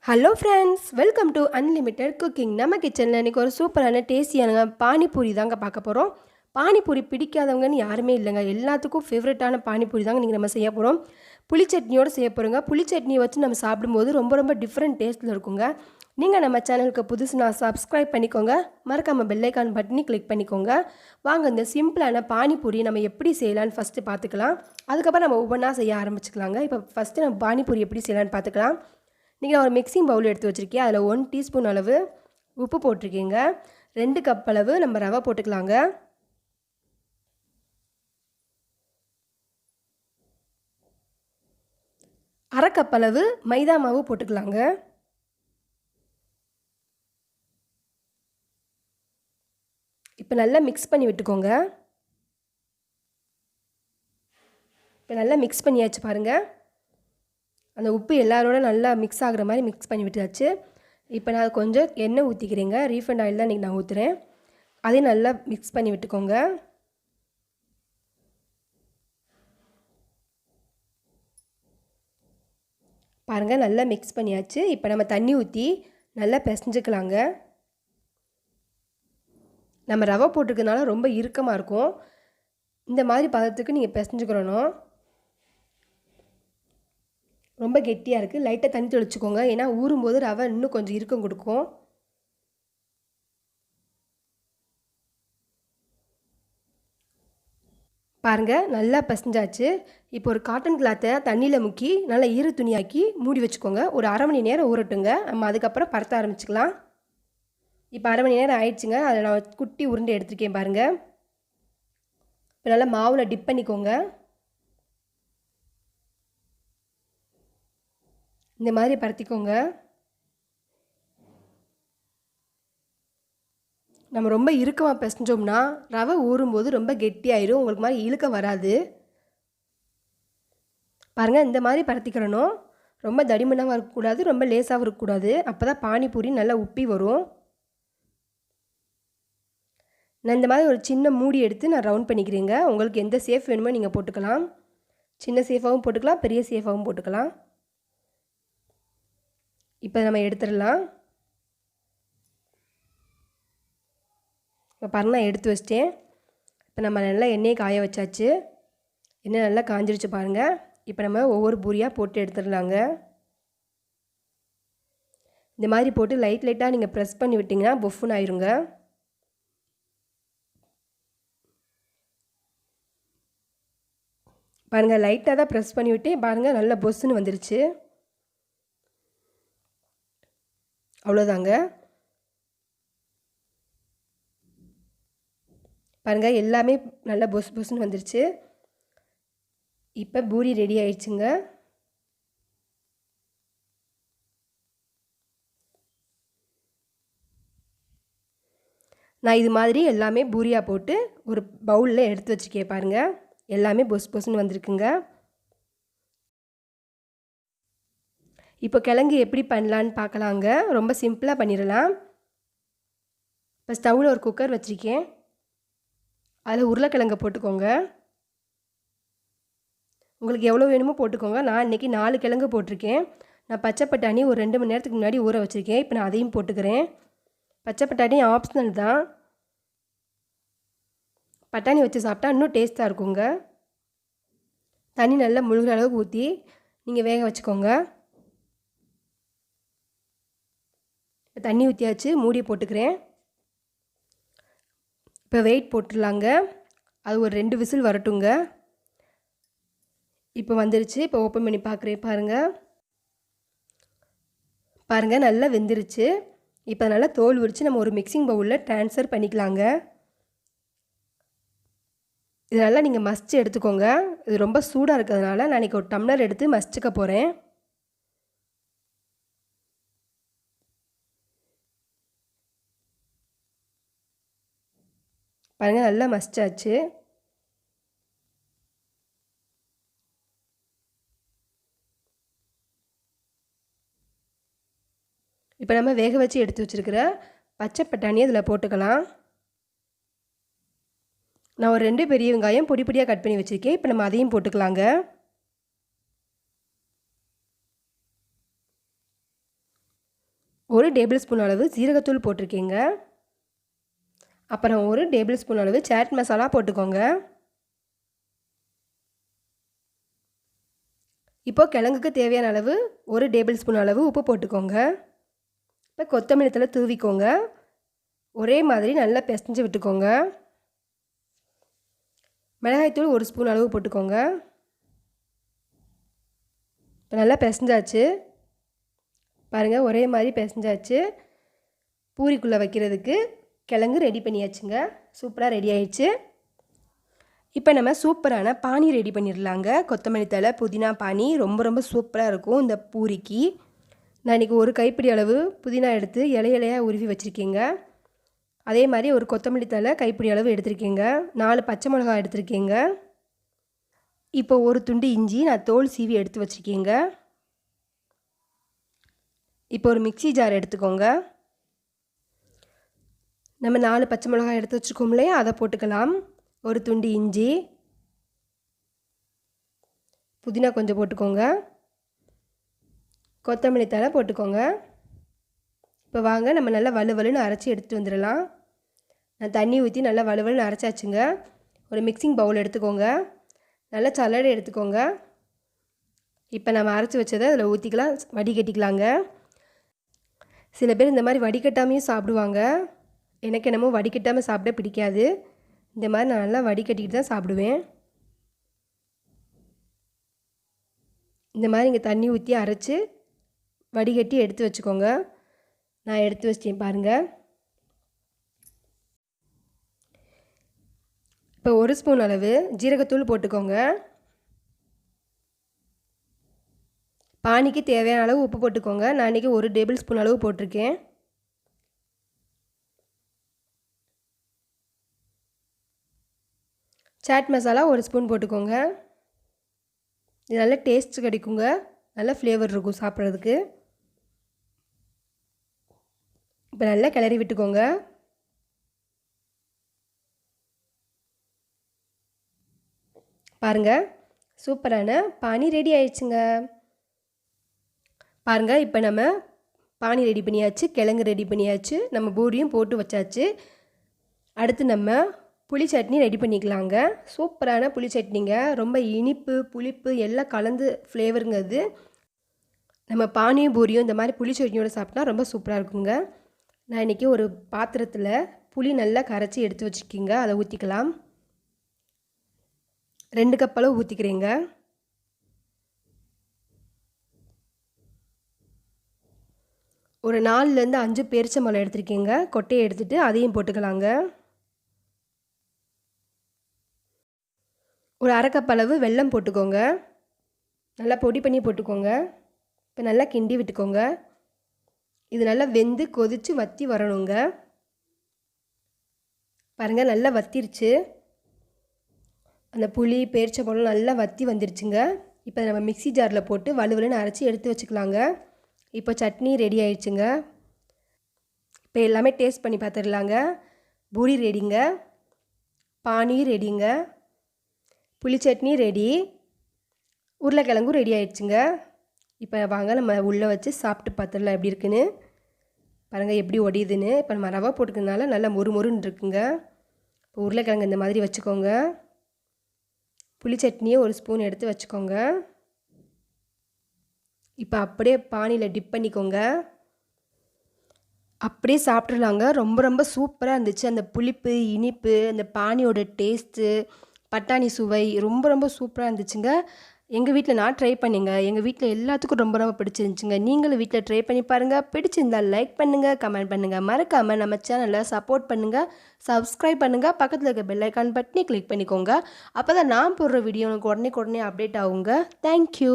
Hello friends, welcome to unlimited cooking. நம்ம கிச்சனில் இன்றைக்கி ஒரு சூப்பரான டேஸ்டியானுங்க பானிபூரி தாங்க பார்க்க போகிறோம். பானிபூரி பிடிக்காதவங்கன்னு யாருமே இல்லைங்க. எல்லாத்துக்கும் ஃபேவரட்டான பானிபூரி தாங்க நீங்கள் நம்ம செய்ய போகிறோம். புளி சட்னியோடு செய்ய போகிறோங்க. புளி சட்னியை வச்சு நம்ம சாப்பிடும்போது ரொம்ப டிஃப்ரெண்ட் டேஸ்ட்டில் இருக்குங்க. நீங்கள் நம்ம சேனலுக்கு புதுசுனா சப்ஸ்கிரைப் பண்ணிக்கோங்க. மறக்காமல் பெல்லைக்கான் பட்டனி கிளிக் பண்ணிக்கோங்க. வாங்க இந்த சிம்பிளான பானிபூரி நம்ம எப்படி செய்யலான்னு ஃபஸ்ட்டு பார்த்துக்கலாம். அதுக்கப்புறம் நம்ம ஒவ்வொன்றா செய்ய ஆரம்பிச்சுக்கலாங்க. இப்போ ஃபஸ்ட்டு நம்ம பானிபூரி எப்படி செய்யலான்னு பார்த்துக்கலாம். இன்றைக்கி நான் ஒரு மிக்சிங் பவுல் எடுத்து வச்சுருக்கேன். அதில் 1 டீஸ்பூன் அளவு உப்பு போட்டிருக்கேங்க. 2 கப் அளவு நம்ம ரவை போட்டுக்கலாங்க. அரை கப் அளவு மைதா மாவு போட்டுக்கலாங்க. இப்போ நல்லா மிக்ஸ் பண்ணி விட்டுக்கோங்க. இப்போ நல்லா மிக்ஸ் பண்ணியாச்சு பாருங்கள். அந்த உப்பு எல்லாரோட நல்லா மிக்ஸ் ஆகிற மாதிரி மிக்ஸ் பண்ணி விட்டாச்சு. இப்போ நான் கொஞ்சம் எண்ணெய் ஊற்றிக்கிறேங்க. ரீஃபைண்ட் ஆயில் தான் இன்றைக்கி நான் ஊற்றுறேன். அதையும் நல்லா மிக்ஸ் பண்ணி விட்டுக்கோங்க. பாருங்கள், நல்லா மிக்ஸ் பண்ணியாச்சு. இப்போ நம்ம தண்ணி ஊற்றி நல்லா பிசைஞ்சுக்கலாங்க. நம்ம ரவை போட்டிருக்கனால ரொம்ப இறுக்கமாக இருக்கும். இந்த மாதிரி பதத்துக்கு நீங்கள் பிசைஞ்சுக்கிறணும். ரொம்ப கெட்டியாக இருக்குது. லைட்டாக தண்ணி தெளிச்சுக்கோங்க. ஏன்னா ஊறும்போது ரவை இன்னும் கொஞ்சம் இறுக்கம் கொடுக்கும். பாருங்கள், நல்லா பிசைஞ்சாச்சு. இப்போ ஒரு காட்டன் கிளாத்தை தண்ணியில் முக்கி நல்லா ஈர துணியாக்கி மூடி வச்சுக்கோங்க. ஒரு அரை மணி நேரம் ஊறட்டுங்க. நம்ம அதுக்கப்புறம் பரத்த ஆரம்பிச்சுக்கலாம். இப்போ அரை மணி நேரம் ஆயிடுச்சுங்க. அதை நான் குட்டி உருண்டை எடுத்துருக்கேன் பாருங்கள். இப்போ நல்லா மாவில் டிப் பண்ணிக்கோங்க. இந்த மாதிரி பரத்திக்கோங்க. நம்ம ரொம்ப இறுக்கமாக பிசைஞ்சோம்னா ரவை ஊறும்போது ரொம்ப கெட்டியாயிரும். உங்களுக்கு மாதிரி இழுக்க வராது. பாருங்கள், இந்த மாதிரி பரத்திக்கிறணும். ரொம்ப தடிமனாகவும் இருக்கக்கூடாது, ரொம்ப லேசாகவும் இருக்கக்கூடாது. அப்போ தான் பானிபூரி நல்லா உப்பி வரும். நான் இந்த மாதிரி ஒரு சின்ன மூடி எடுத்து நான் ரவுண்ட் பண்ணிக்கிறேங்க. உங்களுக்கு எந்த சேஃப் வேணுமோ நீங்கள் போட்டுக்கலாம். சின்ன சேஃபாகவும் போட்டுக்கலாம், பெரிய சேஃபாகவும் போட்டுக்கலாம். இப்போ நம்ம எடுத்துடலாம். இப்போ பாருங்கள், நான் எடுத்து வச்சிட்டேன். இப்போ நம்ம நல்லா எண்ணெயை காய வச்சாச்சு. எண்ணெய் நல்லா காஞ்சிருச்சு பாருங்கள். இப்போ நம்ம ஒவ்வொரு பூரியாக போட்டு எடுத்துடலாங்க. இந்த மாதிரி போட்டு லைட்டாக நீங்கள் ப்ரெஸ் பண்ணி விட்டிங்கன்னா பொஃப்னு ஆயிருங்க. பாருங்கள், லைட்டாக தான் ப்ரெஸ் பண்ணி விட்டு பாருங்கள், நல்லா பொஸ்ஸுன்னு வந்துருச்சு. அவ்வளோதாங்க. பாருங்கள், எல்லாமே நல்லா பொஸ்ன்னு வந்துருச்சு. இப்போ பூரி ரெடி ஆயிடுச்சுங்க. நான் இது மாதிரி எல்லாமே பூரியாக போட்டு ஒரு பவுலில் எடுத்து வச்சுருக்கேன் பாருங்கள். எல்லாமே பொஸ்ன்னு வந்திருக்குங்க. இப்போ கிழங்கு எப்படி பண்ணலான்னு பார்க்கலாங்க. ரொம்ப சிம்பிளாக பண்ணிடலாம். இப்போ ஸ்டவ்வில் ஒரு குக்கர் வச்சுருக்கேன். அதில் உருளைக்கிழங்க போட்டுக்கோங்க. உங்களுக்கு எவ்வளோ வேணுமோ போட்டுக்கோங்க. நான் இன்றைக்கி 4 கிழங்கு போட்டிருக்கேன். நான் பச்சை பட்டாணி ஒரு 2 மணி நேரத்துக்கு முன்னாடி ஊற வச்சுருக்கேன். இப்போ நான் அதையும் போட்டுக்கிறேன். பச்சை பட்டாணி ஆப்ஷனல் தான். பட்டாணி வச்சு சாப்பிட்டா இன்னும் டேஸ்ட்டாக இருக்குங்க. தண்ணி நல்லா முழுகிற அளவுக்கு ஊற்றி நீங்கள் வேக வச்சுக்கோங்க. தண்ணி ஊற்றியாச்சு, மூடி போட்டுக்கிறேன். இப்போ வெயிட் போட்டுடலாங்க. அது ஒரு 2 விசில் வரட்டுங்க. இப்போ வந்துருச்சு. இப்போ ஓப்பன் பண்ணி பார்க்குறேன் பாருங்கள். பாருங்கள், நல்லா வெந்துருச்சு. இப்போ நல்லா தோல் உரித்து நம்ம ஒரு மிக்சிங் பவுலில் ட்ரான்ஸ்ஃபர் பண்ணிக்கலாங்க. இது நல்லா நீங்கள் மசிச்சு எடுத்துக்கோங்க. இது ரொம்ப சூடாக இருக்கிறதுனால நான் இன்றைக்கி ஒரு டம்ளர் எடுத்து மசிச்சுக்க போகிறேன். பாருங்கள், நல்லா மசிச்சாச்சு. இப்போ நம்ம வேக வச்சு எடுத்து வச்சுருக்கிற பச்சை பட்டாணி அதில் போட்டுக்கலாம். நான் ஒரு 2 பெரிய வெங்காயம் பொடியாக கட் பண்ணி வச்சுருக்கேன். இப்போ நம்ம அதையும் போட்டுக்கலாங்க. 1 டேபிள் ஸ்பூன் அளவு சீரகத்தூள் போட்டிருக்கேங்க. அப்புறம் 1 டேபிள் ஸ்பூன் அளவு சாட் மசாலா போட்டுக்கோங்க. இப்போ கிழங்குக்கு தேவையான அளவு 1 டேபிள் ஸ்பூன் அளவு உப்பு போட்டுக்கோங்க. இப்போ கொத்தமல்லி தழை தூவிக்கோங்க. ஒரே மாதிரி நல்லா பிசைஞ்சு விட்டுக்கோங்க. மிளகாய்த்தூள் 1 ஸ்பூன் அளவு போட்டுக்கோங்க. இப்போ நல்லா பிசைஞ்சாச்சு பாருங்கள், ஒரே மாதிரி பிசைஞ்சாச்சு. பூரிக்குள்ளே வைக்கிறதுக்கு கிழங்கு ரெடி பண்ணியாச்சுங்க. சூப்பராக ரெடி ஆயிடுச்சு. இப்போ நம்ம சூப்பரான பானி ரெடி பண்ணிடலாங்க. கொத்தமல்லி தழை புதினா பானி ரொம்ப சூப்பராக இருக்கும் இந்த பூரிக்கு. நான் இன்றைக்கி 1 கைப்பிடி அளவு புதினா எடுத்து இலையாக உருவி வச்சுருக்கேங்க. அதே மாதிரி ஒரு கொத்தமல்லி தழை கைப்பிடி அளவு எடுத்திருக்கேங்க. 4 பச்சை மிளகாய் எடுத்திருக்கேங்க. இப்போ 1 துண்டு இஞ்சி நான் தோல் சீவி எடுத்து வச்சுருக்கேங்க. இப்போ ஒரு மிக்ஸி ஜார் எடுத்துக்கோங்க. நம்ம 4 பச்சை மிளகாய் எடுத்து வச்சுருக்கோம் இல்லையா, அதை போட்டுக்கலாம். 1 துண்டு இஞ்சி, புதினா கொஞ்சம் போட்டுக்கோங்க, கொத்தமல்லி தழை போட்டுக்கோங்க. இப்போ வாங்க நம்ம நல்லா வலுவலுன்னு அரைச்சி எடுத்துகிட்டு வந்துடலாம். நான் தண்ணி ஊற்றி நல்லா வலுவலுன்னு அரைச்சாச்சுங்க. ஒரு மிக்சிங் பவுல் எடுத்துக்கோங்க. நல்லா சல்லடை எடுத்துக்கோங்க. இப்போ நம்ம அரைச்சி வச்சதை அதில் ஊற்றிக்கலாம், வடிகட்டிக்கலாங்க. சில பேர் இந்த மாதிரி வடிகட்டாமையும் சாப்பிடுவாங்க. எனக்கு என்னமோ வடிகட்டாமல் சாப்பிட பிடிக்காது. இந்த மாதிரி நான் நல்லா வடிகட்டிக்கிட்டு தான் சாப்பிடுவேன். இந்த மாதிரி இங்கே தண்ணி ஊற்றி அரைச்சி வடிகட்டி எடுத்து வச்சுக்கோங்க. நான் எடுத்து வச்சிட்டேன் பாருங்கள். இப்போ 1 ஸ்பூன் அளவு ஜீரகத்தூள் போட்டுக்கோங்க. பானிக்கு தேவையான அளவு உப்பு போட்டுக்கோங்க. நான் இன்றைக்கி 1 டேபிள் ஸ்பூன் அளவு போட்டிருக்கேன். சாட் மசாலா 1 ஸ்பூன் போட்டுக்கோங்க. இது நல்ல டேஸ்ட் கிடைக்குங்க, நல்ல ஃப்ளேவர் இருக்கும் சாப்பிட்றதுக்கு. இப்போ நல்லா கிளறி விட்டுக்கோங்க. பாருங்கள், சூப்பரான பானி ரெடி ஆயிடுச்சுங்க. பாருங்கள், இப்போ நம்ம பானி ரெடி பண்ணியாச்சு, கிழங்கு ரெடி பண்ணியாச்சு, நம்ம பூரியும் போட்டு வச்சாச்சு. அடுத்து நம்ம புளி சட்னி ரெடி பண்ணிக்கலாங்க. சூப்பரான புளி சட்னிங்க. ரொம்ப இனிப்பு புளிப்பு எல்லாம் கலந்து ஃப்ளேவருங்க அது. நம்ம பானியும் பூரியும் இந்த மாதிரி புளி சட்னியோடு சாப்பிட்டா ரொம்ப சூப்பராக இருக்குங்க. நான் இன்றைக்கி ஒரு பாத்திரத்தில் புளி நல்லா கரைச்சி எடுத்து வச்சுக்கிங்க, அதை ஊற்றிக்கலாம். 2 கப் அளவு ஊற்றிக்கிறேங்க. ஒரு 4லேருந்து 5 பேரிச்சம்பழம் எடுத்துருக்கீங்க. கொட்டையை எடுத்துகிட்டு அதையும் போட்டுக்கலாங்க. ஒரு 1/2 கப் அளவு வெல்லம் போட்டுக்கோங்க. நல்லா பொடி பண்ணி போட்டுக்கோங்க. இப்போ நல்லா கிண்டி விட்டுக்கோங்க. இது நல்லா வெந்து கொதித்து வற்றி வரணுங்க. பாருங்கள், நல்லா வத்திருச்சு. அந்த புளி பேரிச்சம்பழம் நல்லா வற்றி வந்துருச்சுங்க. இப்போ நம்ம மிக்ஸி ஜாரில் போட்டு வலுவலுன்னு அரைச்சி எடுத்து வச்சுக்கலாங்க. இப்போ சட்னி ரெடி ஆயிடுச்சுங்க. இப்போ எல்லாமே டேஸ்ட் பண்ணி பார்த்துடலாங்க. பூரி ரெடிங்க, பானி ரெடிங்க, புளி சட்னி ரெடி, உருளைக்கிழங்கும் ரெடி ஆயிடுச்சுங்க. இப்போ வாங்க நம்ம உள்ளே வச்சு சாப்பிட்டு பார்த்துடலாம் எப்படி இருக்குன்னு. பாருங்கள் எப்படி ஒடியுதுன்னு. இப்போ நம்ம ரவை போட்டுக்கிறதுனால நல்லா மொறுன்னு இருக்குங்க. இப்போ உருளைக்கிழங்கு இந்த மாதிரி வச்சுக்கோங்க. புளி சட்னியை 1 ஸ்பூன் எடுத்து வச்சுக்கோங்க. இப்போ அப்படியே பானியில் டிப் பண்ணிக்கோங்க. அப்படியே சாப்பிட்றலாங்க. ரொம்ப சூப்பராக இருந்துச்சு. அந்த புளிப்பு இனிப்பு, அந்த பானியோட டேஸ்ட்டு, பட்டாணி சுவை ரொம்ப சூப்பராக இருந்துச்சுங்க. எங்கள் வீட்டில் நான் ட்ரை பண்ணிங்க. எங்கள் வீட்டில் எல்லாத்துக்கும் ரொம்ப பிடிச்சிருந்துச்சுங்க. நீங்களும் வீட்டில் ட்ரை பண்ணி பாருங்கள். பிடிச்சிருந்தால் லைக் பண்ணுங்கள், கமெண்ட் பண்ணுங்கள். மறக்காமல் நம்ம சேனலை சப்போர்ட் பண்ணுங்கள், சப்ஸ்கிரைப் பண்ணுங்கள். பக்கத்தில் இருக்க பெல் ஐக்கான் பட்டனை கிளிக் பண்ணிக்கோங்க. அப்போ தான் நான் போடுற வீடியோ உங்களுக்கு உடனே அப்டேட் ஆகுங்க. தேங்க்யூ.